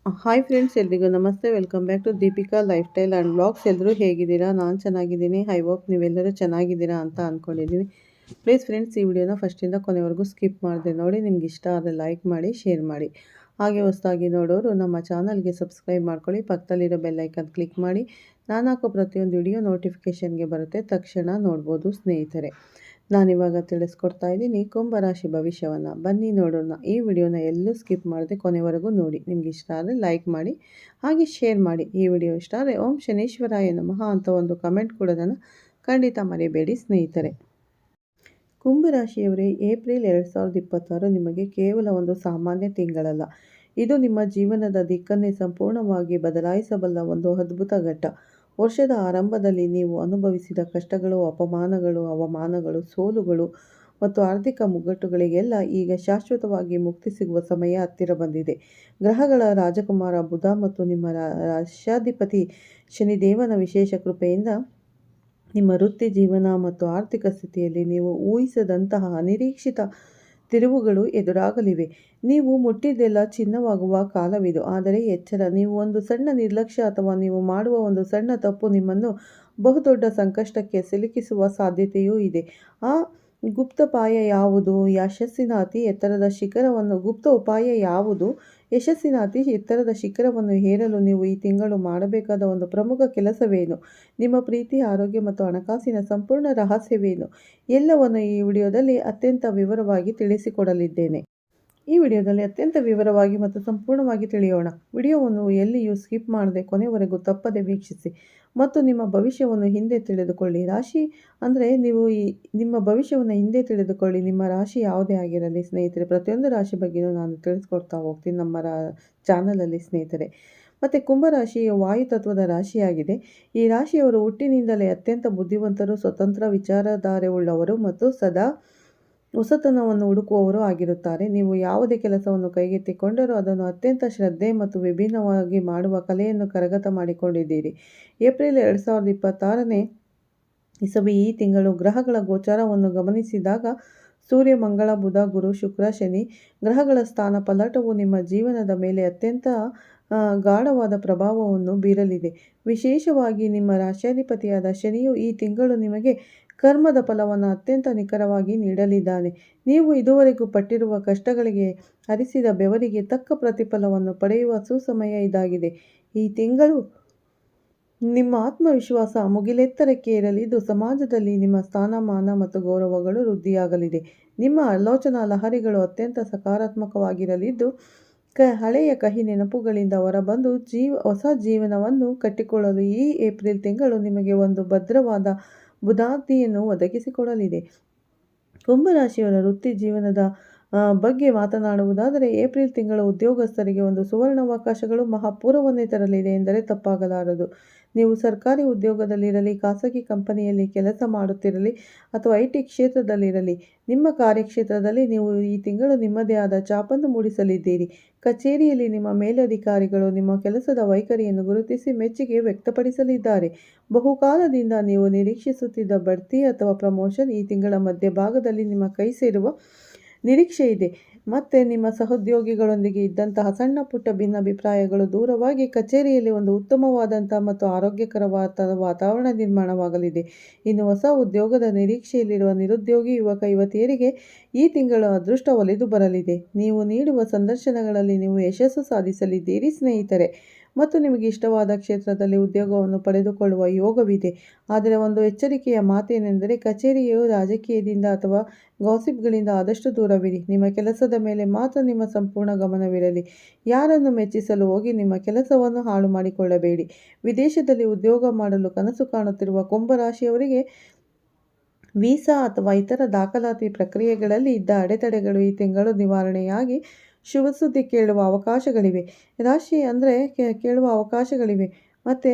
Hi friends, ಎಲ್ರಿಗೂ ನಮಸ್ತೆ. Welcome back to Deepika lifestyle and blogs. ಎಲ್ಲರೂ ಹೇಗಿದ್ದೀರಾ? ನಾನು ಚೆನ್ನಾಗಿದ್ದೀನಿ. ಐ ಹೋಪ್ ನೀವೆಲ್ಲರೂ ಚೆನ್ನಾಗಿದ್ದೀರಾ ಅಂತ ಅಂದ್ಕೊಂಡಿದ್ದೀನಿ. ಪ್ಲೀಸ್ ಫ್ರೆಂಡ್ಸ್, ಈ ವಿಡಿಯೋನ ಫಸ್ಟಿಂದ ಕೊನೆವರೆಗೂ ಸ್ಕಿಪ್ ಮಾಡಿದೆ ನೋಡಿ. ನಿಮ್ಗೆ ಇಷ್ಟ ಆದರೆ ಲೈಕ್ ಮಾಡಿ, ಶೇರ್ ಮಾಡಿ. ಹಾಗೆ ಹೊಸದಾಗಿ ನೋಡೋರು ನಮ್ಮ ಚಾನಲ್ಗೆ ಸಬ್ಸ್ಕ್ರೈಬ್ ಮಾಡ್ಕೊಳ್ಳಿ. ಪಕ್ಕದಲ್ಲಿರೋ ಬೆಲ್ಲೈಕನ್ ಕ್ಲಿಕ್ ಮಾಡಿ. ನಾನು ಹಾಕೋ ಪ್ರತಿಯೊಂದು ವಿಡಿಯೋ ನೋಟಿಫಿಕೇಷನ್ಗೆ ಬರುತ್ತೆ, ತಕ್ಷಣ ನೋಡ್ಬೋದು ಸ್ನೇಹಿತರೆ. ನಾನಿವಾಗ ತಿಳಿಸ್ಕೊಡ್ತಾ ಇದ್ದೀನಿ ಕುಂಭರಾಶಿ ಭವಿಷ್ಯವನ್ನು. ಬನ್ನಿ ನೋಡೋಣ. ಈ ವಿಡಿಯೋನ ಎಲ್ಲೂ ಸ್ಕಿಪ್ ಮಾಡದೆ ಕೊನೆವರೆಗೂ ನೋಡಿ. ನಿಮ್ಗೆ ಇಷ್ಟ ಆದರೆ ಲೈಕ್ ಮಾಡಿ, ಹಾಗೆ ಶೇರ್ ಮಾಡಿ. ಈ ವಿಡಿಯೋ ಇಷ್ಟ ಆದರೆ ಓಂ ಶನೇಶ್ವರಾಯ ನಮಃ ಅಂತ ಒಂದು ಕಮೆಂಟ್ ಕೊಡೋದನ್ನು ಖಂಡಿತ ಮರಿಬೇಡಿ ಸ್ನೇಹಿತರೆ. ಕುಂಭರಾಶಿಯವರೇ, ಏಪ್ರಿಲ್ 2026 ನಿಮಗೆ ಕೇವಲ ಒಂದು ಸಾಮಾನ್ಯ ತಿಂಗಳಲ್ಲ. ಇದು ನಿಮ್ಮ ಜೀವನದ ದಿಕ್ಕನ್ನೇ ಸಂಪೂರ್ಣವಾಗಿ ಬದಲಾಯಿಸಬಲ್ಲ ಒಂದು ಅದ್ಭುತ ಘಟ್ಟ. ವರ್ಷದ ಆರಂಭದಲ್ಲಿ ನೀವು ಅನುಭವಿಸಿದ ಕಷ್ಟಗಳು, ಅಪಮಾನಗಳು, ಅವಮಾನಗಳು, ಸೋಲುಗಳು ಮತ್ತು ಆರ್ಥಿಕ ಮುಗ್ಗಟ್ಟುಗಳಿಗೆಲ್ಲ ಈಗ ಶಾಶ್ವತವಾಗಿ ಮುಕ್ತಿ ಸಿಗುವ ಸಮಯ ಹತ್ತಿರ ಬಂದಿದೆ. ಗ್ರಹಗಳ ರಾಜಕುಮಾರ ಬುಧ ಮತ್ತು ನಿಮ್ಮ ರಾಶ್ಯಾಧಿಪತಿ ಶನಿದೇವನ ವಿಶೇಷ ಕೃಪೆಯಿಂದ ನಿಮ್ಮ ವೃತ್ತಿ ಜೀವನ ಮತ್ತು ಆರ್ಥಿಕ ಸ್ಥಿತಿಯಲ್ಲಿ ನೀವು ಊಹಿಸದಂತಹ ಅನಿರೀಕ್ಷಿತ ತಿರುವುಗಳು ಎದುರಾಗಲಿವೆ. ನೀವು ಮುಟ್ಟಿದ್ದೆಲ್ಲ ಚಿನ್ನವಾಗುವ ಕಾಲವಿದು. ಆದರೆ ಎಚ್ಚರ, ನೀವು ಒಂದು ಸಣ್ಣ ನಿರ್ಲಕ್ಷ್ಯ ಅಥವಾ ನೀವು ಮಾಡುವ ಒಂದು ಸಣ್ಣ ತಪ್ಪು ನಿಮ್ಮನ್ನು ಬಹುದೊಡ್ಡ ಸಂಕಷ್ಟಕ್ಕೆ ಸಿಲುಕಿಸುವ ಸಾಧ್ಯತೆಯೂ ಇದೆ. ಆ ಗುಪ್ತೋಪಾಯ ಯಾವುದು? ಯಶಸ್ಸಿನ ಅತಿ ಎತ್ತರದ ಶಿಖರವನ್ನು ಗುಪ್ತ ಉಪಾಯ ಯಾವುದು? ಯಶಸ್ಸಿನ ಅತಿ ಎತ್ತರದ ಶಿಖರವನ್ನು ಏರಲು ನೀವು ಈ ತಿಂಗಳು ಮಾಡಬೇಕಾದ ಒಂದು ಪ್ರಮುಖ ಕೆಲಸವೇನು? ನಿಮ್ಮ ಪ್ರೀತಿ, ಆರೋಗ್ಯ ಮತ್ತು ಹಣಕಾಸಿನ ಸಂಪೂರ್ಣ ರಹಸ್ಯವೇನು? ಎಲ್ಲವನ್ನು ಈ ವಿಡಿಯೋದಲ್ಲಿ ಅತ್ಯಂತ ವಿವರವಾಗಿ ತಿಳಿಸಿಕೊಡಲಿದ್ದೇನೆ. ಈ ವಿಡಿಯೋದಲ್ಲಿ ಅತ್ಯಂತ ವಿವರವಾಗಿ ಮತ್ತು ಸಂಪೂರ್ಣವಾಗಿ ತಿಳಿಯೋಣ. ವಿಡಿಯೋವನ್ನು ಎಲ್ಲಿಯೂ ಸ್ಕಿಪ್ ಮಾಡದೆ ಕೊನೆವರೆಗೂ ತಪ್ಪದೆ ವೀಕ್ಷಿಸಿ ಮತ್ತು ನಿಮ್ಮ ಭವಿಷ್ಯವನ್ನು ಹಿಂದೆ ತಿಳಿದುಕೊಳ್ಳಿ. ರಾಶಿ ಅಂದರೆ ನಿಮ್ಮ ಭವಿಷ್ಯವನ್ನು ಹಿಂದೆ ತಿಳಿದುಕೊಳ್ಳಿ. ನಿಮ್ಮ ರಾಶಿ ಯಾವುದೇ ಆಗಿರಲಿ ಸ್ನೇಹಿತರೆ, ಪ್ರತಿಯೊಂದು ರಾಶಿ ಬಗ್ಗೆಯೂ ನಾನು ತಿಳಿಸ್ಕೊಡ್ತಾ ಹೋಗ್ತೀನಿ ನಮ್ಮ ಚಾನಲಲ್ಲಿ ಸ್ನೇಹಿತರೆ. ಮತ್ತು ಕುಂಭರಾಶಿ ವಾಯುತತ್ವದ ರಾಶಿಯಾಗಿದೆ. ಈ ರಾಶಿಯವರು ಹುಟ್ಟಿನಿಂದಲೇ ಅತ್ಯಂತ ಬುದ್ಧಿವಂತರು, ಸ್ವತಂತ್ರ ವಿಚಾರಧಾರೆ ಉಳ್ಳವರು ಮತ್ತು ಸದಾ ಹೊಸತನವನ್ನು ಹುಡುಕುವವರು ಆಗಿರುತ್ತಾರೆ. ನೀವು ಯಾವುದೇ ಕೆಲಸವನ್ನು ಕೈಗೆತ್ತಿಕೊಂಡರೂ ಅದನ್ನು ಅತ್ಯಂತ ಶ್ರದ್ಧೆ ಮತ್ತು ವಿಭಿನ್ನವಾಗಿ ಮಾಡುವ ಕಲೆಯನ್ನು ಕರಗತ ಮಾಡಿಕೊಂಡಿದ್ದೀರಿ. ಏಪ್ರಿಲ್ 2026ನೇ ಇಸವಿ ಈ ತಿಂಗಳು ಗ್ರಹಗಳ ಗೋಚಾರವನ್ನು ಗಮನಿಸಿದಾಗ ಸೂರ್ಯ, ಮಂಗಳ, ಬುಧ, ಗುರು, ಶುಕ್ರ, ಶನಿ ಗ್ರಹಗಳ ಸ್ಥಾನ ಪಲ್ಲಟವು ನಿಮ್ಮ ಜೀವನದ ಮೇಲೆ ಅತ್ಯಂತ ಗಾಢವಾದ ಪ್ರಭಾವವನ್ನು ಬೀರಲಿದೆ. ವಿಶೇಷವಾಗಿ ನಿಮ್ಮ ರಾಶ್ಯಾಧಿಪತಿಯಾದ ಶನಿಯು ಈ ತಿಂಗಳು ನಿಮಗೆ ಕರ್ಮದ ಫಲವನ್ನು ಅತ್ಯಂತ ನಿಖರವಾಗಿ ನೀಡಲಿದ್ದಾನೆ. ನೀವು ಇದುವರೆಗೂ ಪಟ್ಟಿರುವ ಕಷ್ಟಗಳಿಗೆ, ಹರಿಸಿದ ಬೆವರಿಗೆ ತಕ್ಕ ಪ್ರತಿಫಲವನ್ನು ಪಡೆಯುವ ಸುಸಮಯ ಇದಾಗಿದೆ. ಈ ತಿಂಗಳು ನಿಮ್ಮ ಆತ್ಮವಿಶ್ವಾಸ ಮುಗಿಲೆತ್ತರಕ್ಕೆ ಏರಲಿದ್ದು, ಸಮಾಜದಲ್ಲಿ ನಿಮ್ಮ ಸ್ಥಾನಮಾನ ಮತ್ತು ಗೌರವಗಳು ವೃದ್ಧಿಯಾಗಲಿದೆ. ನಿಮ್ಮ ಆಲೋಚನಾ ಲಹರಿಗಳು ಅತ್ಯಂತ ಸಕಾರಾತ್ಮಕವಾಗಿರಲಿದ್ದು, ಹಳೆಯ ಕಹಿ ನೆನಪುಗಳಿಂದ ಹೊರಬಂದು ಹೊಸ ಜೀವನವನ್ನು ಕಟ್ಟಿಕೊಳ್ಳಲು ಈ ಏಪ್ರಿಲ್ ತಿಂಗಳು ನಿಮಗೆ ಒಂದು ಭದ್ರವಾದ ಬುನಾದಿಯನ್ನು ಒದಗಿಸಿಕೊಡಲಿದೆ. ಕುಂಭರಾಶಿಯವರ ವೃತ್ತಿ ಜೀವನದ ಬಗ್ಗೆ ಮಾತನಾಡುವುದಾದರೆ, ಏಪ್ರಿಲ್ ತಿಂಗಳು ಉದ್ಯೋಗಸ್ಥರಿಗೆ ಒಂದು ಸುವರ್ಣಾವಕಾಶಗಳು ಮಹಾಪೂರ್ವವನ್ನೇ ತರಲಿದೆ ಎಂದರೆ ತಪ್ಪಾಗಲಾರದು. ನೀವು ಸರ್ಕಾರಿ ಉದ್ಯೋಗದಲ್ಲಿರಲಿ, ಖಾಸಗಿ ಕಂಪನಿಯಲ್ಲಿ ಕೆಲಸ ಮಾಡುತ್ತಿರಲಿ ಅಥವಾ IT ಕ್ಷೇತ್ರದಲ್ಲಿರಲಿ, ನಿಮ್ಮ ಕಾರ್ಯಕ್ಷೇತ್ರದಲ್ಲಿ ನೀವು ಈ ತಿಂಗಳು ನಿಮ್ಮದೇ ಆದ ಛಾಪನ್ನು ಮೂಡಿಸಲಿದ್ದೀರಿ. ಕಚೇರಿಯಲ್ಲಿ ನಿಮ್ಮ ಮೇಲಧಿಕಾರಿಗಳು ನಿಮ್ಮ ಕೆಲಸದ ವೈಖರಿಯನ್ನು ಗುರುತಿಸಿ ಮೆಚ್ಚುಗೆ ವ್ಯಕ್ತಪಡಿಸಲಿದ್ದಾರೆ. ಬಹುಕಾಲದಿಂದ ನೀವು ನಿರೀಕ್ಷಿಸುತ್ತಿದ್ದ ಬಡ್ತಿ ಅಥವಾ ಪ್ರಮೋಷನ್ ಈ ತಿಂಗಳ ಮಧ್ಯಭಾಗದಲ್ಲಿ ನಿಮ್ಮ ಕೈ ಸೇರುವ ನಿರೀಕ್ಷೆ ಇದೆ. ಮತ್ತು ನಿಮ್ಮ ಸಹೋದ್ಯೋಗಿಗಳೊಂದಿಗೆ ಇದ್ದಂತಹ ಸಣ್ಣ ಪುಟ್ಟ ಭಿನ್ನಾಭಿಪ್ರಾಯಗಳು ದೂರವಾಗಿ ಕಚೇರಿಯಲ್ಲಿ ಒಂದು ಉತ್ತಮವಾದಂಥ ಮತ್ತು ಆರೋಗ್ಯಕರವಾದ ವಾತಾವರಣ ನಿರ್ಮಾಣವಾಗಲಿದೆ. ಇನ್ನು ಹೊಸ ಉದ್ಯೋಗದ ನಿರೀಕ್ಷೆಯಲ್ಲಿರುವ ನಿರುದ್ಯೋಗಿ ಯುವಕ-ಯುವತಿಯರಿಗೆ ಈ ತಿಂಗಳು ಅದೃಷ್ಟ ಒಲಿದು ಬರಲಿದೆ. ನೀವು ನೀಡುವ ಸಂದರ್ಶನಗಳಲ್ಲಿ ನೀವು ಯಶಸ್ಸು ಸಾಧಿಸಲಿದ್ದೀರಿ ಸ್ನೇಹಿತರೆ, ಮತ್ತು ನಿಮಗೆ ಇಷ್ಟವಾದ ಕ್ಷೇತ್ರದಲ್ಲಿ ಉದ್ಯೋಗವನ್ನು ಪಡೆದುಕೊಳ್ಳುವ ಯೋಗವಿದೆ. ಆದರೆ ಒಂದು ಎಚ್ಚರಿಕೆಯ ಮಾತೇನೆಂದರೆ, ಕಚೇರಿಯು ರಾಜಕೀಯದಿಂದ ಅಥವಾ ಗಾಸಿಪ್ಗಳಿಂದ ಆದಷ್ಟು ದೂರವಿರಿ. ನಿಮ್ಮ ಕೆಲಸದ ಮೇಲೆ ಮಾತ್ರ ನಿಮ್ಮ ಸಂಪೂರ್ಣ ಗಮನವಿರಲಿ. ಯಾರನ್ನು ಮೆಚ್ಚಿಸಲು ಹೋಗಿ ನಿಮ್ಮ ಕೆಲಸವನ್ನು ಹಾಳು ಮಾಡಿಕೊಳ್ಳಬೇಡಿ. ವಿದೇಶದಲ್ಲಿ ಉದ್ಯೋಗ ಮಾಡಲು ಕನಸು ಕಾಣುತ್ತಿರುವ ಕುಂಭರಾಶಿಯವರಿಗೆ ವೀಸಾ ಅಥವಾ ಇತರ ದಾಖಲಾತಿ ಪ್ರಕ್ರಿಯೆಗಳಲ್ಲಿ ಇದ್ದ ಅಡೆತಡೆಗಳು ಈ ತಿಂಗಳು ನಿವಾರಣೆಯಾಗಿ ಶುಭ ಸುದ್ದಿ ಕೇಳುವ ಅವಕಾಶಗಳಿವೆ. ರಾಶಿ ಅಂದರೆ ಕೇಳುವ ಅವಕಾಶಗಳಿವೆ. ಮತ್ತು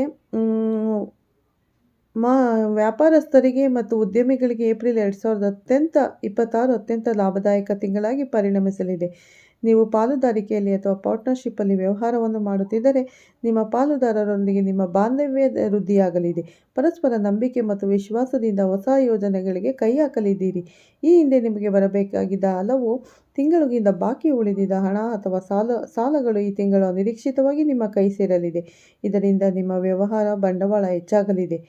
ವ್ಯಾಪಾರಸ್ಥರಿಗೆ ಮತ್ತು ಉದ್ಯಮಿಗಳಿಗೆ ಏಪ್ರಿಲ್ 2026 ಅತ್ಯಂತ ಲಾಭದಾಯಕ ತಿಂಗಳಾಗಿ ಪರಿಣಮಿಸಲಿದೆ. ನೀವು ಪಾಲುದಾರಿಕೆಯಲ್ಲಿ ಅಥವಾ ಪಾರ್ಟ್ನರ್ಶಿಪ್ಪಲ್ಲಿ ವ್ಯವಹಾರವನ್ನು ಮಾಡುತ್ತಿದ್ದರೆ ನಿಮ್ಮ ಪಾಲುದಾರರೊಂದಿಗೆ ನಿಮ್ಮ ಬಾಂಧವ್ಯ ವೃದ್ಧಿಯಾಗಲಿದೆ. ಪರಸ್ಪರ ನಂಬಿಕೆ ಮತ್ತು ವಿಶ್ವಾಸದಿಂದ ಹೊಸ ಯೋಜನೆಗಳಿಗೆ ಕೈ ಹಾಕಲಿದ್ದೀರಿ. ಈ ಹಿಂದೆ ನಿಮಗೆ ಬರಬೇಕಾಗಿದ್ದ ಹಲವು ತಿಂಗಳಿಗಿಂತ ಬಾಕಿ ಉಳಿದಿದ್ದ ಹಣ ಅಥವಾ ಸಾಲಗಳು ಈ ತಿಂಗಳು ಅನಿರೀಕ್ಷಿತವಾಗಿ ನಿಮ್ಮ ಕೈ ಸೇರಲಿದೆ. ಇದರಿಂದ ನಿಮ್ಮ ವ್ಯವಹಾರ ಬಂಡವಾಳ ಹೆಚ್ಚಾಗಲಿದೆ.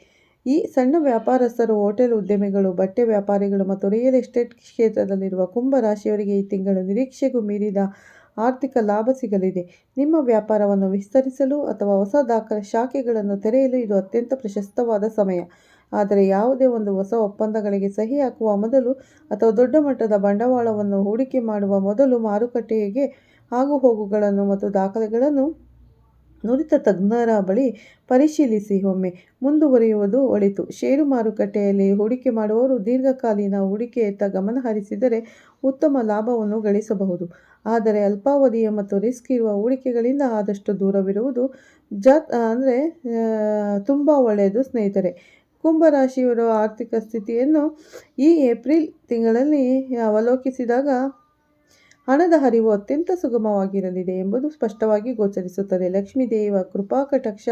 ಈ ಸಣ್ಣ ವ್ಯಾಪಾರಸ್ಥರು, ಹೋಟೆಲ್ ಉದ್ಯಮಿಗಳು, ಬಟ್ಟೆ ವ್ಯಾಪಾರಿಗಳು ಮತ್ತು ರಿಯಲ್ ಎಸ್ಟೇಟ್ ಕ್ಷೇತ್ರದಲ್ಲಿರುವ ಕುಂಭ ರಾಶಿಯವರಿಗೆ ಈ ತಿಂಗಳು ನಿರೀಕ್ಷೆಗೂ ಮೀರಿದ ಆರ್ಥಿಕ ಲಾಭ ಸಿಗಲಿದೆ. ನಿಮ್ಮ ವ್ಯಾಪಾರವನ್ನು ವಿಸ್ತರಿಸಲು ಅಥವಾ ಹೊಸ ಶಾಖೆಗಳನ್ನು ತೆರೆಯಲು ಇದು ಅತ್ಯಂತ ಪ್ರಶಸ್ತವಾದ ಸಮಯ. ಆದರೆ ಯಾವುದೇ ಒಂದು ಹೊಸ ಒಪ್ಪಂದಗಳಿಗೆ ಸಹಿ ಹಾಕುವ ಮೊದಲು ಅಥವಾ ದೊಡ್ಡ ಮಟ್ಟದ ಬಂಡವಾಳವನ್ನು ಹೂಡಿಕೆ ಮಾಡುವ ಮೊದಲು ಮಾರುಕಟ್ಟೆಗೆ ಆಗುಹೋಗುಗಳನ್ನು ಮತ್ತು ದಾಖಲೆಗಳನ್ನು ನುರಿತ ತಜ್ಞರ ಬಳಿ ಪರಿಶೀಲಿಸಿ ಒಮ್ಮೆ ಮುಂದುವರಿಯುವುದು ಒಳಿತು. ಷೇರು ಮಾರುಕಟ್ಟೆಯಲ್ಲಿ ಹೂಡಿಕೆ ಮಾಡುವವರು ದೀರ್ಘಕಾಲೀನ ಹೂಡಿಕೆಯತ್ತ ಗಮನ ಹರಿಸಿದರೆ ಉತ್ತಮ ಲಾಭವನ್ನು ಗಳಿಸಬಹುದು. ಆದರೆ ಅಲ್ಪಾವಧಿಯ ಮತ್ತು ರಿಸ್ಕ್ ಇರುವ ಹೂಡಿಕೆಗಳಿಂದ ಆದಷ್ಟು ದೂರವಿರುವುದು ತುಂಬ ಒಳ್ಳೆಯದು ಸ್ನೇಹಿತರೆ. ಕುಂಭರಾಶಿಯವರ ಆರ್ಥಿಕ ಸ್ಥಿತಿಯನ್ನು ಈ ಏಪ್ರಿಲ್ ತಿಂಗಳಲ್ಲಿ ಅವಲೋಕಿಸಿದಾಗ ಹಣದ ಹರಿವು ಅತ್ಯಂತ ಸುಗಮವಾಗಿರಲಿದೆ ಎಂಬುದು ಸ್ಪಷ್ಟವಾಗಿ ಗೋಚರಿಸುತ್ತದೆ. ಲಕ್ಷ್ಮೀ ದೇವಿಯ ಕೃಪಾಕಟಾಕ್ಷ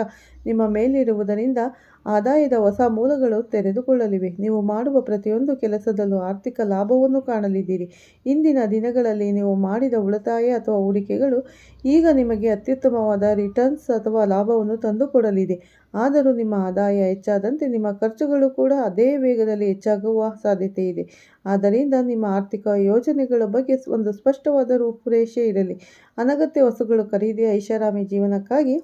ನಿಮ್ಮ ಮೇಲಿರುವುದರಿಂದ ಆದಾಯದ ಹೊಸ ಮೂಲಗಳು ತೆರೆದುಕೊಳ್ಳಲಿವೆ. ನೀವು ಮಾಡುವ ಪ್ರತಿಯೊಂದು ಕೆಲಸದಲ್ಲೂ ಆರ್ಥಿಕ ಲಾಭವನ್ನು ಕಾಣಲಿದ್ದೀರಿ. ಇಂದಿನ ದಿನಗಳಲ್ಲಿ ನೀವು ಮಾಡಿದ ಉಳಿತಾಯ ಅಥವಾ ಹೂಡಿಕೆಗಳು ಈಗ ನಿಮಗೆ ಅತ್ಯುತ್ತಮವಾದ ರಿಟರ್ನ್ಸ್ ಅಥವಾ ಲಾಭವನ್ನು ತಂದುಕೊಡಲಿದೆ. ಆದರೂ ನಿಮ್ಮ ಆದಾಯ ಹೆಚ್ಚಾದಂತೆ ನಿಮ್ಮ ಖರ್ಚುಗಳು ಕೂಡ ಅದೇ ವೇಗದಲ್ಲಿ ಹೆಚ್ಚಾಗುವ ಸಾಧ್ಯತೆ ಇದೆ. ಆದ್ದರಿಂದ ನಿಮ್ಮ ಆರ್ಥಿಕ ಯೋಜನೆಗಳ ಬಗ್ಗೆ ಒಂದು ಸ್ಪಷ್ಟವಾದ ರೂಪುರೇಷೆ ಇರಲಿ. ಅನಗತ್ಯ ವಸ್ತುಗಳು ಖರೀದಿ, ಐಷಾರಾಮಿ ಜೀವನಕ್ಕಾಗಿ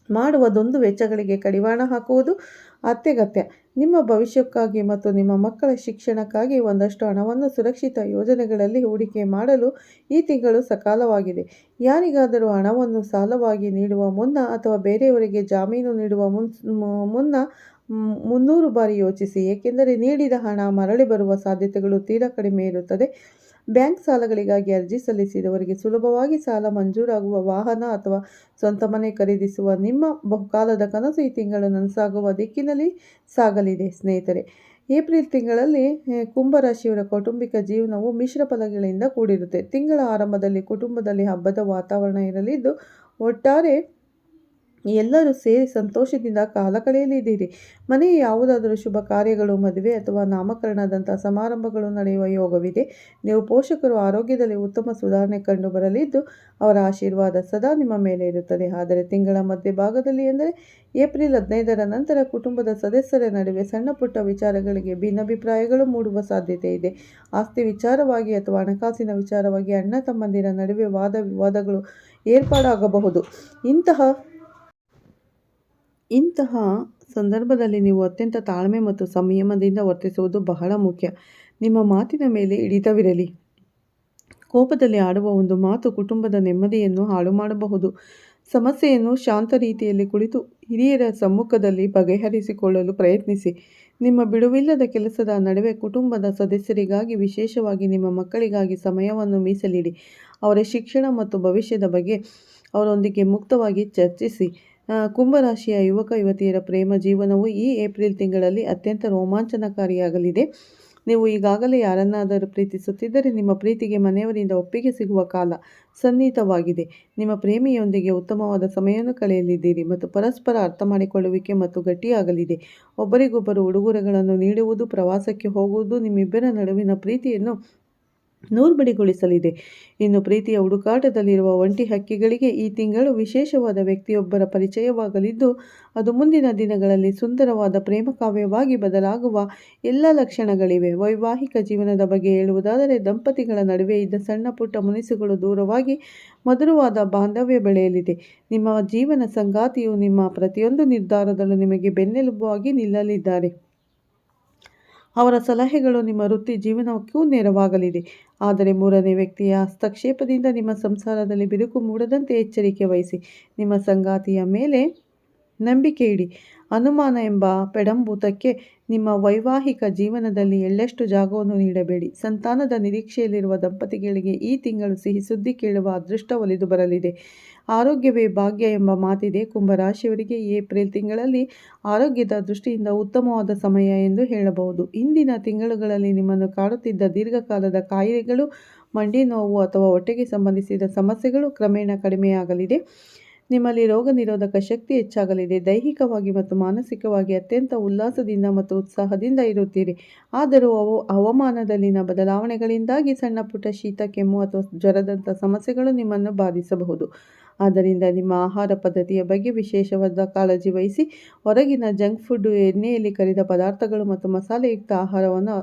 ಮಾಡುವ ವೆಚ್ಚಗಳಿಗೆ ಕಡಿವಾಣ ಹಾಕುವುದು ಅತ್ಯಗತ್ಯ. ನಿಮ್ಮ ಭವಿಷ್ಯಕ್ಕಾಗಿ ಮತ್ತು ನಿಮ್ಮ ಮಕ್ಕಳ ಶಿಕ್ಷಣಕ್ಕಾಗಿ ಒಂದಷ್ಟು ಹಣವನ್ನು ಸುರಕ್ಷಿತ ಯೋಜನೆಗಳಲ್ಲಿ ಹೂಡಿಕೆ ಮಾಡಲು ಈ ತಿಂಗಳು ಸಕಾಲವಾಗಿದೆ. ಯಾರಿಗಾದರೂ ಹಣವನ್ನು ಸಾಲವಾಗಿ ನೀಡುವ ಮುನ್ನ ಅಥವಾ ಬೇರೆಯವರಿಗೆ ಜಾಮೀನು ನೀಡುವ ಮುನ್ನ 300 ಬಾರಿ ಯೋಚಿಸಿ, ಏಕೆಂದರೆ ನೀಡಿದ ಹಣ ಮರಳಿ ಬರುವ ಸಾಧ್ಯತೆಗಳು ತೀರಾ ಕಡಿಮೆ ಇರುತ್ತದೆ. ಬ್ಯಾಂಕ್ ಸಾಲಗಳಿಗಾಗಿ ಅರ್ಜಿ ಸಲ್ಲಿಸಿದವರಿಗೆ ಸುಲಭವಾಗಿ ಸಾಲ ಮಂಜೂರಾಗುವ ವಾಹನ ಅಥವಾ ಸ್ವಂತ ಮನೆ ಖರೀದಿಸುವ ನಿಮ್ಮ ಬಹುಕಾಲದ ಕನಸು ಈ ತಿಂಗಳು ನನಸಾಗುವ ದಿಕ್ಕಿನಲ್ಲಿ ಸಾಗಲಿದೆ ಸ್ನೇಹಿತರೆ. ಏಪ್ರಿಲ್ ತಿಂಗಳಲ್ಲಿ ಕುಂಭರಾಶಿಯವರ ಕೌಟುಂಬಿಕ ಜೀವನವು ಮಿಶ್ರ ಫಲಗಳಿಂದ ಕೂಡಿರುತ್ತೆ. ತಿಂಗಳ ಆರಂಭದಲ್ಲಿ ಕುಟುಂಬದಲ್ಲಿ ಹಬ್ಬದ ವಾತಾವರಣ ಇರಲಿದ್ದು ಒಟ್ಟಾರೆ ಎಲ್ಲರೂ ಸೇರಿ ಸಂತೋಷದಿಂದ ಕಾಲ ಕಳೆಯಲಿದ್ದೀರಿ. ಮನೆಯ ಯಾವುದಾದರೂ ಶುಭ ಕಾರ್ಯಗಳು, ಮದುವೆ ಅಥವಾ ನಾಮಕರಣದಂತಹ ಸಮಾರಂಭಗಳು ನಡೆಯುವ ಯೋಗವಿದೆ. ನೀವು ಪೋಷಕರು ಆರೋಗ್ಯದಲ್ಲಿ ಉತ್ತಮ ಸುಧಾರಣೆ ಕಂಡು ಬರಲಿದ್ದು ಅವರ ಆಶೀರ್ವಾದ ಸದಾ ನಿಮ್ಮ ಮೇಲೆ ಇರುತ್ತದೆ. ಆದರೆ ತಿಂಗಳ ಮಧ್ಯಭಾಗದಲ್ಲಿ ಎಂದರೆ ಏಪ್ರಿಲ್ 15ರ ನಂತರ ಕುಟುಂಬದ ಸದಸ್ಯರ ನಡುವೆ ಸಣ್ಣ ಪುಟ್ಟ ವಿಚಾರಗಳಿಗೆ ಭಿನ್ನಾಭಿಪ್ರಾಯಗಳು ಮೂಡುವ ಸಾಧ್ಯತೆ ಇದೆ. ಆಸ್ತಿ ವಿಚಾರವಾಗಿ ಅಥವಾ ಹಣಕಾಸಿನ ವಿಚಾರವಾಗಿ ಅಣ್ಣ ತಮ್ಮಂದಿರ ನಡುವೆ ವಾದ ವಿವಾದಗಳು ಏರ್ಪಾಡಾಗಬಹುದು. ಇಂತಹ ಸಂದರ್ಭದಲ್ಲಿ ನೀವು ಅತ್ಯಂತ ತಾಳ್ಮೆ ಮತ್ತು ಸಂಯಮದಿಂದ ವರ್ತಿಸುವುದು ಬಹಳ ಮುಖ್ಯ. ನಿಮ್ಮ ಮಾತಿನ ಮೇಲೆ ಹಿಡಿತವಿರಲಿ. ಕೋಪದಲ್ಲಿ ಆಡುವ ಒಂದು ಮಾತು ಕುಟುಂಬದ ನೆಮ್ಮದಿಯನ್ನು ಹಾಳು ಮಾಡಬಹುದು. ಸಮಸ್ಯೆಯನ್ನು ಶಾಂತ ರೀತಿಯಲ್ಲಿ ಕುಳಿತು ಹಿರಿಯರ ಸಮ್ಮುಖದಲ್ಲಿ ಬಗೆಹರಿಸಿಕೊಳ್ಳಲು ಪ್ರಯತ್ನಿಸಿ. ನಿಮ್ಮ ಬಿಡುವಿಲ್ಲದ ಕೆಲಸದ ನಡುವೆ ಕುಟುಂಬದ ಸದಸ್ಯರಿಗಾಗಿ, ವಿಶೇಷವಾಗಿ ನಿಮ್ಮ ಮಕ್ಕಳಿಗಾಗಿ ಸಮಯವನ್ನು ಮೀಸಲಿಡಿ. ಅವರ ಶಿಕ್ಷಣ ಮತ್ತು ಭವಿಷ್ಯದ ಬಗ್ಗೆ ಅವರೊಂದಿಗೆ ಮುಕ್ತವಾಗಿ ಚರ್ಚಿಸಿ. ಕುಂಭರಾಶಿಯ ಯುವಕ ಯುವತಿಯರ ಪ್ರೇಮ ಜೀವನವು ಈ ಏಪ್ರಿಲ್ ತಿಂಗಳಲ್ಲಿ ಅತ್ಯಂತ ರೋಮಾಂಚನಕಾರಿಯಾಗಲಿದೆ. ನೀವು ಈಗಾಗಲೇ ಯಾರನ್ನಾದರೂ ಪ್ರೀತಿಸುತ್ತಿದ್ದರೆ ನಿಮ್ಮ ಪ್ರೀತಿಗೆ ಮನೆಯವರಿಂದ ಒಪ್ಪಿಗೆ ಸಿಗುವ ಕಾಲ ಸನ್ನಿಹಿತವಾಗಿದೆ. ನಿಮ್ಮ ಪ್ರೇಮಿಯೊಂದಿಗೆ ಉತ್ತಮವಾದ ಸಮಯವನ್ನು ಕಳೆಯಲಿದ್ದೀರಿ ಮತ್ತು ಪರಸ್ಪರ ಅರ್ಥ ಮಾಡಿಕೊಳ್ಳುವಿಕೆ ಮತ್ತು ಗಟ್ಟಿಯಾಗಲಿದೆ. ಒಬ್ಬರಿಗೊಬ್ಬರು ಉಡುಗೊರೆಗಳನ್ನು ನೀಡುವುದು, ಪ್ರವಾಸಕ್ಕೆ ಹೋಗುವುದು ನಿಮ್ಮಿಬ್ಬರ ನಡುವಿನ ಪ್ರೀತಿಯನ್ನು ನೂರ್ಬಡಿಗೊಳಿಸಲಿದೆ. ಇನ್ನು ಪ್ರೀತಿಯ ಹುಡುಕಾಟದಲ್ಲಿರುವ ಒಂಟಿ ಹಕ್ಕಿಗಳಿಗೆ ಈ ತಿಂಗಳು ವಿಶೇಷವಾದ ವ್ಯಕ್ತಿಯೊಬ್ಬರ ಪರಿಚಯವಾಗಲಿದ್ದು ಅದು ಮುಂದಿನ ದಿನಗಳಲ್ಲಿ ಸುಂದರವಾದ ಪ್ರೇಮ ಕಾವ್ಯವಾಗಿ ಬದಲಾಗುವ ಎಲ್ಲ ಲಕ್ಷಣಗಳಿವೆ. ವೈವಾಹಿಕ ಜೀವನದ ಬಗ್ಗೆ ಹೇಳುವುದಾದರೆ ದಂಪತಿಗಳ ನಡುವೆ ಇದ್ದ ಸಣ್ಣ ಪುಟ್ಟ ಮುನಿಸುಗಳು ದೂರವಾಗಿ ಮಧುರವಾದ ಬಾಂಧವ್ಯ ಬೆಳೆಯಲಿದೆ. ನಿಮ್ಮ ಜೀವನ ಸಂಗಾತಿಯು ನಿಮ್ಮ ಪ್ರತಿಯೊಂದು ನಿರ್ಧಾರದಲ್ಲೂ ನಿಮಗೆ ಬೆನ್ನೆಲುಬಾಗಿ ನಿಲ್ಲಲಿದ್ದಾರೆ. ಅವರ ಸಲಹೆಗಳು ನಿಮ್ಮ ವೃತ್ತಿ ಜೀವನಕ್ಕೂ ನೆರವಾಗಲಿದೆ. ಆದರೆ ಮೂರನೇ ವ್ಯಕ್ತಿಯ ಹಸ್ತಕ್ಷೇಪದಿಂದ ನಿಮ್ಮ ಸಂಸಾರದಲ್ಲಿ ಬಿರುಕು ಮೂಡದಂತೆ ಎಚ್ಚರಿಕೆ ವಹಿಸಿ. ನಿಮ್ಮ ಸಂಗಾತಿಯ ಮೇಲೆ ನಂಬಿಕೆ ಇಡಿ. ಅನುಮಾನ ಎಂಬ ಪೆಡಂಭೂತಕ್ಕೆ ನಿಮ್ಮ ವೈವಾಹಿಕ ಜೀವನದಲ್ಲಿ ಎಳ್ಳಷ್ಟು ಜಾಗವನ್ನು ನೀಡಬೇಡಿ. ಸಂತಾನದ ನಿರೀಕ್ಷೆಯಲ್ಲಿರುವ ದಂಪತಿಗಳಿಗೆ ಈ ತಿಂಗಳು ಸಿಹಿ ಸುದ್ದಿ ಕೇಳುವ ಅದೃಷ್ಟ ಒಲಿದು ಬರಲಿದೆ. ಆರೋಗ್ಯವೇ ಭಾಗ್ಯ ಎಂಬ ಮಾತಿದೆ. ಕುಂಭರಾಶಿಯವರಿಗೆ ಈ ಏಪ್ರಿಲ್ ತಿಂಗಳಲ್ಲಿ ಆರೋಗ್ಯದ ದೃಷ್ಟಿಯಿಂದ ಉತ್ತಮವಾದ ಸಮಯ ಎಂದು ಹೇಳಬಹುದು. ಇಂದಿನ ತಿಂಗಳುಗಳಲ್ಲಿ ನಿಮ್ಮನ್ನು ಕಾಡುತ್ತಿದ್ದ ದೀರ್ಘಕಾಲದ ಕಾಯಿಲೆಗಳು ಮಂಡಿ ನೋವು ಅಥವಾ ಹೊಟ್ಟೆಗೆ ಸಂಬಂಧಿಸಿದ ಸಮಸ್ಯೆಗಳು ಕ್ರಮೇಣ ಕಡಿಮೆಯಾಗಲಿದೆ. ನಿಮ್ಮಲ್ಲಿ ರೋಗ ನಿರೋಧಕ ಶಕ್ತಿ ಹೆಚ್ಚಾಗಲಿದೆ. ದೈಹಿಕವಾಗಿ ಮತ್ತು ಮಾನಸಿಕವಾಗಿ ಅತ್ಯಂತ ಉಲ್ಲಾಸದಿಂದ ಮತ್ತು ಉತ್ಸಾಹದಿಂದ ಇರುತ್ತೀರಿ. ಆದರೂ ಹವಾಮಾನದಲ್ಲಿನ ಬದಲಾವಣೆಗಳಿಂದಾಗಿ ಸಣ್ಣ ಪುಟ್ಟ ಶೀತ, ಕೆಮ್ಮು ಅಥವಾ ಜ್ವರದಂಥ ಸಮಸ್ಯೆಗಳು ನಿಮ್ಮನ್ನು ಬಾಧಿಸಬಹುದು. ಆದ್ದರಿಂದ ನಿಮ್ಮ ಆಹಾರ ಪದ್ಧತಿಯ ಬಗ್ಗೆ ವಿಶೇಷವಾದ ಕಾಳಜಿ ವಹಿಸಿ. ಹೊರಗಿನ ಜಂಕ್ ಫುಡ್, ಎಣ್ಣೆಯಲ್ಲಿ ಕರಿದ ಪದಾರ್ಥಗಳು ಮತ್ತು ಮಸಾಲೆಯುಕ್ತ ಆಹಾರವನ್ನು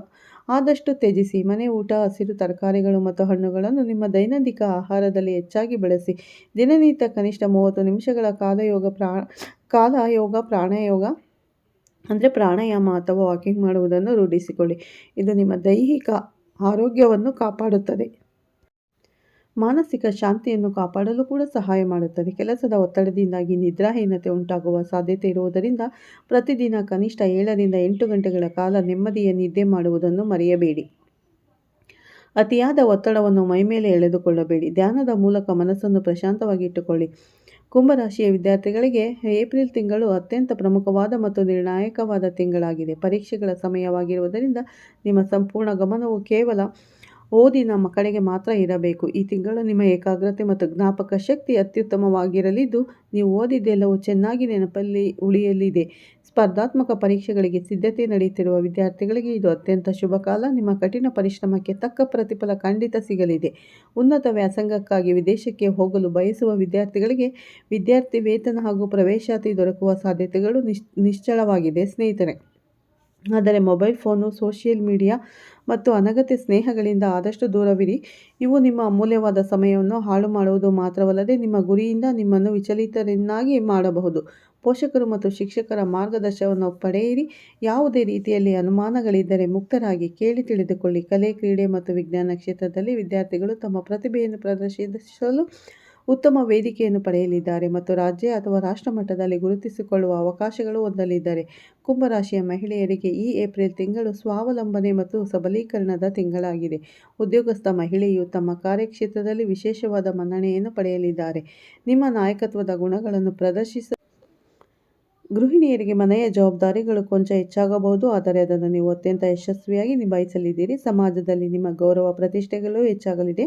ಆದಷ್ಟು ತ್ಯಜಿಸಿ. ಮನೆ ಊಟ, ಹಸಿರು ತರಕಾರಿಗಳು ಮತ್ತು ಹಣ್ಣುಗಳನ್ನು ನಿಮ್ಮ ದೈನಂದಿನ ಆಹಾರದಲ್ಲಿ ಹೆಚ್ಚಾಗಿ ಬಳಸಿ. ದಿನನಿತ್ಯ ಕನಿಷ್ಠ 30 ನಿಮಿಷಗಳ ಪ್ರಾಣಾಯಾಮ ಅಥವಾ ವಾಕಿಂಗ್ ಮಾಡುವುದನ್ನು ರೂಢಿಸಿಕೊಳ್ಳಿ. ಇದು ನಿಮ್ಮ ದೈಹಿಕ ಆರೋಗ್ಯವನ್ನು ಕಾಪಾಡುತ್ತದೆ. ಮಾನಸಿಕ ಶಾಂತಿಯನ್ನು ಕಾಪಾಡಲು ಕೂಡ ಸಹಾಯ ಮಾಡುತ್ತದೆ. ಕೆಲಸದ ಒತ್ತಡದಿಂದಾಗಿ ನಿದ್ರಾಹೀನತೆ ಉಂಟಾಗುವ ಸಾಧ್ಯತೆ ಇರುವುದರಿಂದ ಪ್ರತಿದಿನ ಕನಿಷ್ಠ 7 ರಿಂದ 8 ಗಂಟೆಗಳ ಕಾಲ ನೆಮ್ಮದಿಯ ನಿದ್ದೆ ಮಾಡುವುದನ್ನು ಮರೆಯಬೇಡಿ. ಅತಿಯಾದ ಒತ್ತಡವನ್ನು ಮೈಮೇಲೆ ಎಳೆದುಕೊಳ್ಳಬೇಡಿ. ಧ್ಯಾನದ ಮೂಲಕ ಮನಸ್ಸನ್ನು ಪ್ರಶಾಂತವಾಗಿ ಇಟ್ಟುಕೊಳ್ಳಿ. ಕುಂಭರಾಶಿಯ ವಿದ್ಯಾರ್ಥಿಗಳಿಗೆ ಏಪ್ರಿಲ್ ತಿಂಗಳು ಅತ್ಯಂತ ಪ್ರಮುಖವಾದ ಮತ್ತು ನಿರ್ಣಾಯಕವಾದ ತಿಂಗಳಾಗಿದೆ. ಪರೀಕ್ಷೆಗಳ ಸಮಯವಾಗಿರುವುದರಿಂದ ನಿಮ್ಮ ಸಂಪೂರ್ಣ ಗಮನವು ಕೇವಲ ಓದಿನ ಕಡೆಗೆ ಮಾತ್ರ ಇರಬೇಕು. ಈ ತಿಂಗಳು ನಿಮ್ಮ ಏಕಾಗ್ರತೆ ಮತ್ತು ಜ್ಞಾಪಕ ಶಕ್ತಿ ಅತ್ಯುತ್ತಮವಾಗಿರಲಿದ್ದು, ನೀವು ಓದಿದ್ದೆಲ್ಲವೂ ಚೆನ್ನಾಗಿ ನೆನಪಲ್ಲಿ ಉಳಿಯಲಿದೆ. ಸ್ಪರ್ಧಾತ್ಮಕ ಪರೀಕ್ಷೆಗಳಿಗೆ ಸಿದ್ಧತೆ ನಡೆಯುತ್ತಿರುವ ವಿದ್ಯಾರ್ಥಿಗಳಿಗೆ ಇದು ಅತ್ಯಂತ ಶುಭ ಕಾಲ. ನಿಮ್ಮ ಕಠಿಣ ಪರಿಶ್ರಮಕ್ಕೆ ತಕ್ಕ ಪ್ರತಿಫಲ ಖಂಡಿತ ಸಿಗಲಿದೆ. ಉನ್ನತ ವ್ಯಾಸಂಗಕ್ಕಾಗಿ ವಿದೇಶಕ್ಕೆ ಹೋಗಲು ಬಯಸುವ ವಿದ್ಯಾರ್ಥಿಗಳಿಗೆ ವಿದ್ಯಾರ್ಥಿ ವೇತನ ಹಾಗೂ ಪ್ರವೇಶಾತಿ ದೊರಕುವ ಸಾಧ್ಯತೆಗಳು ನಿಶ್ಚಳವಾಗಿದೆ ಸ್ನೇಹಿತರೆ. ಆದರೆ ಮೊಬೈಲ್ ಫೋನು, ಸೋಷಿಯಲ್ ಮೀಡಿಯಾ ಮತ್ತು ಅನಗತ್ಯ ಸ್ನೇಹಗಳಿಂದ ಆದಷ್ಟು ದೂರವಿರಿ. ಇವು ನಿಮ್ಮ ಅಮೂಲ್ಯವಾದ ಸಮಯವನ್ನು ಹಾಳು ಮಾಡುವುದು ಮಾತ್ರವಲ್ಲದೆ ನಿಮ್ಮ ಗುರಿಯಿಂದ ನಿಮ್ಮನ್ನು ವಿಚಲಿತರನ್ನಾಗಿ ಮಾಡಬಹುದು. ಪೋಷಕರು ಮತ್ತು ಶಿಕ್ಷಕರ ಮಾರ್ಗದರ್ಶನವನ್ನು ಪಡೆಯಿರಿ. ಯಾವುದೇ ರೀತಿಯಲ್ಲಿ ಅನುಮಾನಗಳಿದ್ದರೆ ಮುಕ್ತರಾಗಿ ಕೇಳಿ ತಿಳಿದುಕೊಳ್ಳಿ. ಕಲೆ, ಕ್ರೀಡೆ ಮತ್ತು ವಿಜ್ಞಾನ ಕ್ಷೇತ್ರದಲ್ಲಿ ವಿದ್ಯಾರ್ಥಿಗಳು ತಮ್ಮ ಪ್ರತಿಭೆಯನ್ನು ಪ್ರದರ್ಶಿಸಲು ಉತ್ತಮ ವೇದಿಕೆಯನ್ನು ಪಡೆಯಲಿದ್ದಾರೆ ಮತ್ತು ರಾಜ್ಯ ಅಥವಾ ರಾಷ್ಟ್ರ ಮಟ್ಟದಲ್ಲಿ ಗುರುತಿಸಿಕೊಳ್ಳುವ ಅವಕಾಶಗಳು ಹೊಂದಲಿದ್ದಾರೆ. ಕುಂಭರಾಶಿಯ ಮಹಿಳೆಯರಿಗೆ ಈ ಏಪ್ರಿಲ್ ತಿಂಗಳು ಸ್ವಾವಲಂಬನೆ ಮತ್ತು ಸಬಲೀಕರಣದ ತಿಂಗಳಾಗಿದೆ. ಉದ್ಯೋಗಸ್ಥ ಮಹಿಳೆಯು ತಮ್ಮ ಕಾರ್ಯಕ್ಷೇತ್ರದಲ್ಲಿ ವಿಶೇಷವಾದ ಮನ್ನಣೆಯನ್ನು ಪಡೆಯಲಿದ್ದಾರೆ. ನಿಮ್ಮ ನಾಯಕತ್ವದ ಗುಣಗಳನ್ನು ಗೃಹಿಣಿಯರಿಗೆ ಮನೆಯ ಜವಾಬ್ದಾರಿಗಳು ಕೊಂಚ ಹೆಚ್ಚಾಗಬಹುದು, ಆದರೆ ಅದನ್ನು ನೀವು ಅತ್ಯಂತ ಯಶಸ್ವಿಯಾಗಿ ನಿಭಾಯಿಸಲಿದ್ದೀರಿ. ಸಮಾಜದಲ್ಲಿ ನಿಮ್ಮ ಗೌರವ ಪ್ರತಿಷ್ಠೆಗಳು ಹೆಚ್ಚಾಗಲಿದೆ.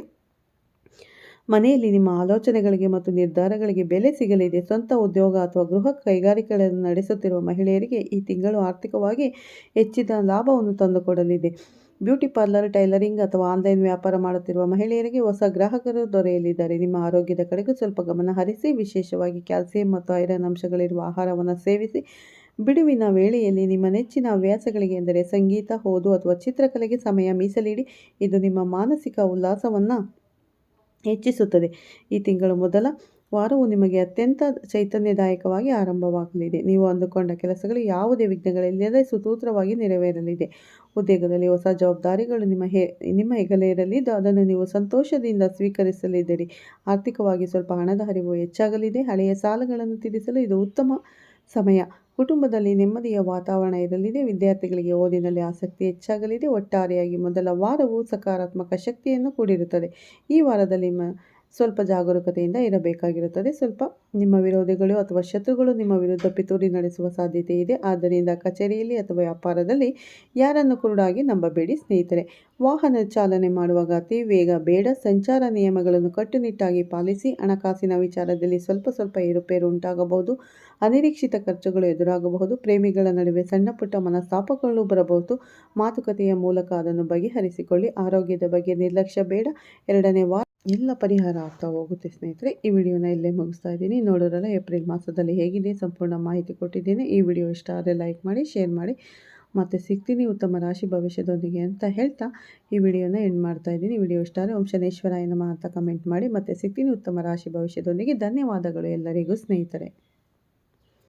ಮನೆಯಲ್ಲಿ ನಿಮ್ಮ ಆಲೋಚನೆಗಳಿಗೆ ಮತ್ತು ನಿರ್ಧಾರಗಳಿಗೆ ಬೆಲೆ ಸಿಗಲಿದೆ. ಸ್ವಂತ ಉದ್ಯೋಗ ಅಥವಾ ಗೃಹ ಕೈಗಾರಿಕೆಗಳನ್ನು ನಡೆಸುತ್ತಿರುವ ಮಹಿಳೆಯರಿಗೆ ಈ ತಿಂಗಳು ಆರ್ಥಿಕವಾಗಿ ಹೆಚ್ಚಿನ ಲಾಭವನ್ನು ತಂದುಕೊಡಲಿದೆ. ಬ್ಯೂಟಿ ಪಾರ್ಲರ್, ಟೈಲರಿಂಗ್ ಅಥವಾ ಆನ್ಲೈನ್ ವ್ಯಾಪಾರ ಮಾಡುತ್ತಿರುವ ಮಹಿಳೆಯರಿಗೆ ಹೊಸ ಗ್ರಾಹಕರು ದೊರೆಯಲಿದ್ದಾರೆ. ನಿಮ್ಮ ಆರೋಗ್ಯದ ಕಡೆಗೂ ಸ್ವಲ್ಪ ಗಮನ ಹರಿಸಿ. ವಿಶೇಷವಾಗಿ ಕ್ಯಾಲ್ಸಿಯಂ ಮತ್ತು ಐರನ್ ಅಂಶಗಳಿರುವ ಆಹಾರವನ್ನು ಸೇವಿಸಿ. ಬಿಡುವಿನ ವೇಳೆಯಲ್ಲಿ ನಿಮ್ಮ ನೆಚ್ಚಿನ ಹವ್ಯಾಸಗಳಿಗೆ ಎಂದರೆ ಸಂಗೀತ, ಓದು ಅಥವಾ ಚಿತ್ರಕಲೆಗೆ ಸಮಯ ಮೀಸಲಿಡಿ. ಇದು ನಿಮ್ಮ ಮಾನಸಿಕ ಉಲ್ಲಾಸವನ್ನು ಹೆಚ್ಚಿಸುತ್ತದೆ. ಈ ತಿಂಗಳು ಮೊದಲ ವಾರವು ನಿಮಗೆ ಅತ್ಯಂತ ಚೈತನ್ಯದಾಯಕವಾಗಿ ಆರಂಭವಾಗಲಿದೆ. ನೀವು ಅಂದುಕೊಂಡ ಕೆಲಸಗಳು ಯಾವುದೇ ವಿಘ್ನಗಳಿಲ್ಲದೆ ಸುಸೂತ್ರವಾಗಿ ನೆರವೇರಲಿದೆ. ಉದ್ಯೋಗದಲ್ಲಿ ಹೊಸ ಜವಾಬ್ದಾರಿಗಳು ನಿಮ್ಮ ಹೆಗಲೇರಲಿದ್ದು, ಅದನ್ನು ನೀವು ಸಂತೋಷದಿಂದ ಸ್ವೀಕರಿಸಲಿದ್ದೀರಿ. ಆರ್ಥಿಕವಾಗಿ ಸ್ವಲ್ಪ ಹಣದ ಹರಿವು ಹೆಚ್ಚಾಗಲಿದೆ. ಹಳೆಯ ಸಾಲಗಳನ್ನು ತೀರಿಸಲು ಇದು ಉತ್ತಮ ಸಮಯ. ಕುಟುಂಬದಲ್ಲಿ ನೆಮ್ಮದಿಯ ವಾತಾವರಣ ಇರಲಿದೆ. ವಿದ್ಯಾರ್ಥಿಗಳಿಗೆ ಓದಿನಲ್ಲಿ ಆಸಕ್ತಿ ಹೆಚ್ಚಾಗಲಿದೆ. ಒಟ್ಟಾರೆಯಾಗಿ ಮೊದಲ ವಾರವು ಸಕಾರಾತ್ಮಕ ಶಕ್ತಿಯನ್ನು ಕೂಡಿರುತ್ತದೆ. ಈ ವಾರದಲ್ಲಿ ಸ್ವಲ್ಪ ಜಾಗರೂಕತೆಯಿಂದ ಇರಬೇಕಾಗಿರುತ್ತದೆ. ಸ್ವಲ್ಪ ನಿಮ್ಮ ವಿರೋಧಿಗಳು ಅಥವಾ ಶತ್ರುಗಳು ನಿಮ್ಮ ವಿರುದ್ಧ ಪಿತೂರಿ ನಡೆಸುವ ಸಾಧ್ಯತೆ ಇದೆ. ಆದ್ದರಿಂದ ಕಚೇರಿಯಲ್ಲಿ ಅಥವಾ ವ್ಯಾಪಾರದಲ್ಲಿ ಯಾರನ್ನು ಕುರುಡಾಗಿ ನಂಬಬೇಡಿ ಸ್ನೇಹಿತರೆ. ವಾಹನ ಚಾಲನೆ ಮಾಡುವಾಗ ಅತಿ ವೇಗ ಬೇಡ. ಸಂಚಾರ ನಿಯಮಗಳನ್ನು ಕಟ್ಟುನಿಟ್ಟಾಗಿ ಪಾಲಿಸಿ. ಹಣಕಾಸಿನ ವಿಚಾರದಲ್ಲಿ ಸ್ವಲ್ಪ ಏರುಪೇರು ಉಂಟಾಗಬಹುದು. ಅನಿರೀಕ್ಷಿತ ಖರ್ಚುಗಳು ಎದುರಾಗಬಹುದು. ಪ್ರೇಮಿಗಳ ನಡುವೆ ಸಣ್ಣ ಪುಟ್ಟ ಮನಸ್ತಾಪಗಳು ಬರಬಹುದು. ಮಾತುಕತೆಯ ಮೂಲಕ ಅದನ್ನು ಬಗೆಹರಿಸಿಕೊಳ್ಳಿ. ಆರೋಗ್ಯದ ಬಗ್ಗೆ ನಿರ್ಲಕ್ಷ್ಯ ಬೇಡ. 2ನೇ ವಾರ ಎಲ್ಲ ಪರಿಹಾರ ಆಗ್ತಾ ಹೋಗುತ್ತೆ ಸ್ನೇಹಿತರೆ. ಈ ವಿಡಿಯೋನ ಇಲ್ಲೇ ಮುಗಿಸ್ತಾ ಇದ್ದೀನಿ. ನೋಡೋರಲ್ಲ ಏಪ್ರಿಲ್ ಮಾಸದಲ್ಲಿ ಹೇಗಿದೆ ಸಂಪೂರ್ಣ ಮಾಹಿತಿ ಕೊಟ್ಟಿದ್ದೀನಿ. ಈ ವಿಡಿಯೋ ಇಷ್ಟ ಆದರೆ ಲೈಕ್ ಮಾಡಿ, ಶೇರ್ ಮಾಡಿ. ಮತ್ತೆ ಸಿಗ್ತೀನಿ ಉತ್ತಮ ರಾಶಿ ಭವಿಷ್ಯದೊಂದಿಗೆ ಅಂತ ಹೇಳ್ತಾ ಈ ವಿಡಿಯೋನ ಎಂಡ್ ಮಾಡ್ತಾ ಇದ್ದೀನಿ. ವಿಡಿಯೋ ಇಷ್ಟ ಆದರೆ ಓಂ ಶನೇಶ್ವರಾಯ ನಮಃ ಅಂತ ಕಮೆಂಟ್ ಮಾಡಿ. ಮತ್ತೆ ಸಿಗ್ತೀನಿ ಉತ್ತಮ ರಾಶಿ ಭವಿಷ್ಯದೊಂದಿಗೆ. ಧನ್ಯವಾದಗಳು ಎಲ್ಲರಿಗೂ ಸ್ನೇಹಿತರೆ.